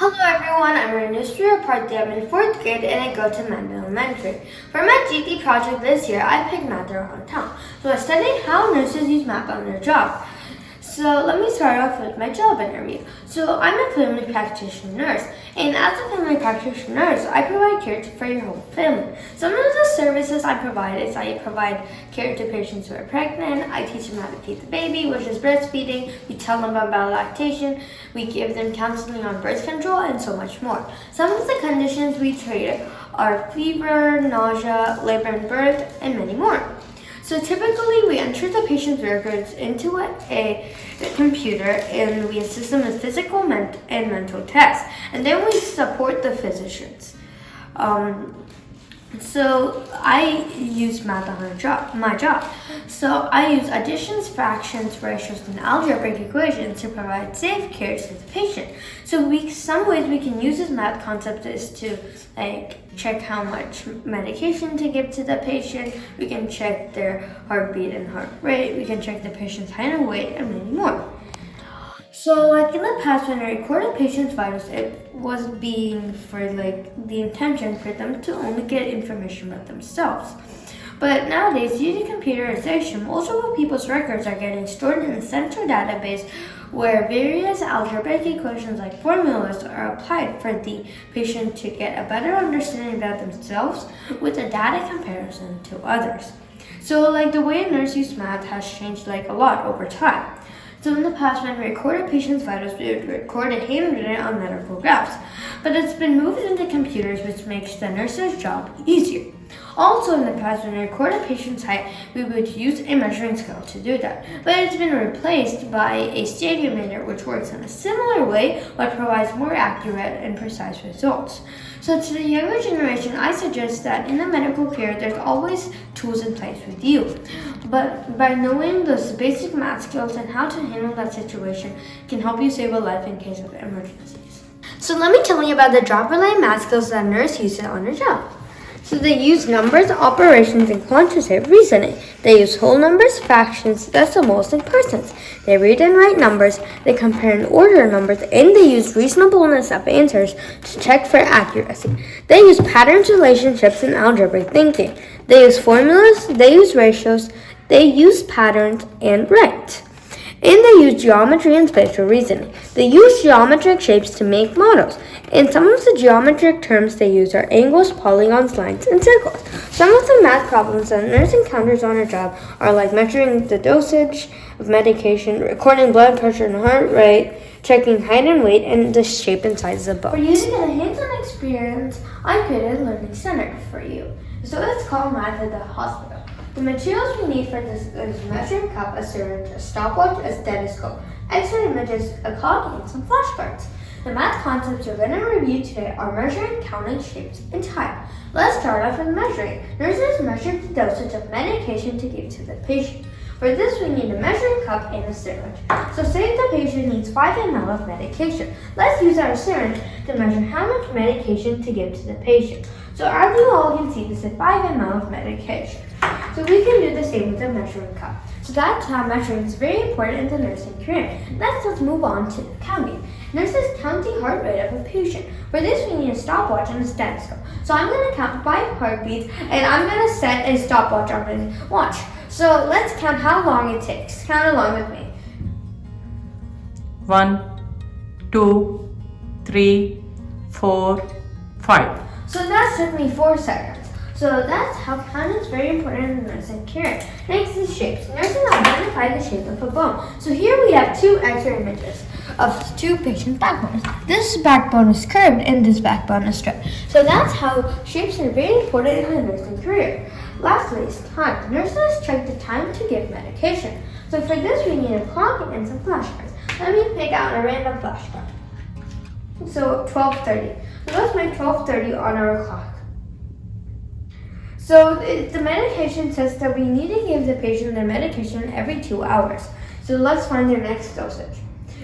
Hello everyone, I'm Renusree Raparthi. I'm in 4th grade and I go to Mandel Elementary. For my GT project this year, I picked math around town. So I studied how nurses use math on their job. So let me start off with my job interview. So I'm a family practitioner nurse, and as a family practitioner nurse, I provide care for your whole family. Some of the services I provide is I provide care to patients who are pregnant. I teach them how to feed the baby, which is breastfeeding. We tell them about lactation. We give them counseling on birth control and so much more. Some of the conditions we treat are fever, nausea, labor and birth, and many more. So typically we enter the patient's records into a computer and we assist them with physical and mental tests. And then we support the physicians. So I use math on my job. So I use additions, fractions, ratios, and algebraic equations to provide safe care to the patient. So some ways we can use this math concept is to check how much medication to give to the patient. We can check their heartbeat and heart rate. We can check the patient's height and weight and many more. So in the past, when I recorded patients' vitals, it was being for the intention for them to only get information about themselves. But nowadays, due to computerization, most of people's records are getting stored in a central database where various algebraic equations like formulas are applied for the patient to get a better understanding about themselves with a data comparison to others. So the way nurses use math has changed a lot over time. So in the past, when we recorded patients' vitals, we would record it handwritten on medical graphs. But it's been moved into computers, which makes the nurse's job easier. Also in the past, when we recorded patient's height, we would use a measuring scale to do that. But it's been replaced by a stadiometer, which works in a similar way, but provides more accurate and precise results. So to the younger generation, I suggest that in the medical care, there's always tools in place with you. But by knowing those basic math skills and how to handle that situation can help you save a life in case of emergencies. So let me tell you about the job-related math skills that nurses use on their job. So they use numbers, operations, and quantitative reasoning. They use whole numbers, fractions, decimals, and percents. They read and write numbers, they compare and order numbers, and they use reasonableness of answers to check for accuracy. They use patterns, relationships, and algebraic thinking. They use formulas, they use ratios, they use patterns, and write. And they use geometry and spatial reasoning. They use geometric shapes to make models. And some of the geometric terms they use are angles, polygons, lines, and circles. Some of the math problems that a nurse encounters on her job are measuring the dosage of medication, recording blood pressure and heart rate, checking height and weight, and the shape and size of bones. For you to get a hands-on experience, I created a learning center for you. So it's called Math at the Hospital. The materials we need for this is a measuring cup, a syringe, a stopwatch, a stethoscope, X-ray images, a clock, and some flashcards. The math concepts we're going to review today are measuring, counting, shapes, and time. Let's start off with measuring. Nurses measure the dosage of medication to give to the patient. For this, we need a measuring cup and a syringe. So say the patient needs 5 ml of medication. Let's use our syringe to measure how much medication to give to the patient. So as you all can see, this is 5 ml of medication. So we can do the same with the measuring cup. So that's how measuring is very important in the nursing career. Let's move on to counting. Nurses count the heart rate of a patient. For this, we need a stopwatch and a stethoscope. So I'm going to count 5 heartbeats, and I'm going to set a stopwatch on the watch. So let's count how long it takes. Count along with me. 1, 2, 3, 4, 5. So that took me 4 seconds. So that's how counting is very important in the nursing care. Next is shapes. Nurses identify the shape of a bone. So here we have 2 X-ray images of 2 patient backbones. This backbone is curved and this backbone is straight. So that's how shapes are very important in the nursing career. Lastly is time. Nurses check the time to give medication. So for this we need a clock and some flashcards. Let me pick out a random flashcard. So 12:30. So let's make 12:30 on our clock. So the medication says that we need to give the patient their medication every 2 hours. So let's find their next dosage.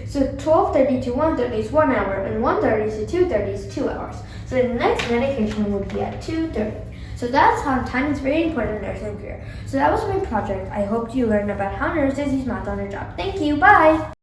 So 12:30 to 1:30 is 1 hour, and 1:30 to 2:30 is 2 hours. So the next medication would be at 2:30. So that's how time is very important in nursing career. So that was my project. I hope you learned about how nurses use math on their job. Thank you. Bye.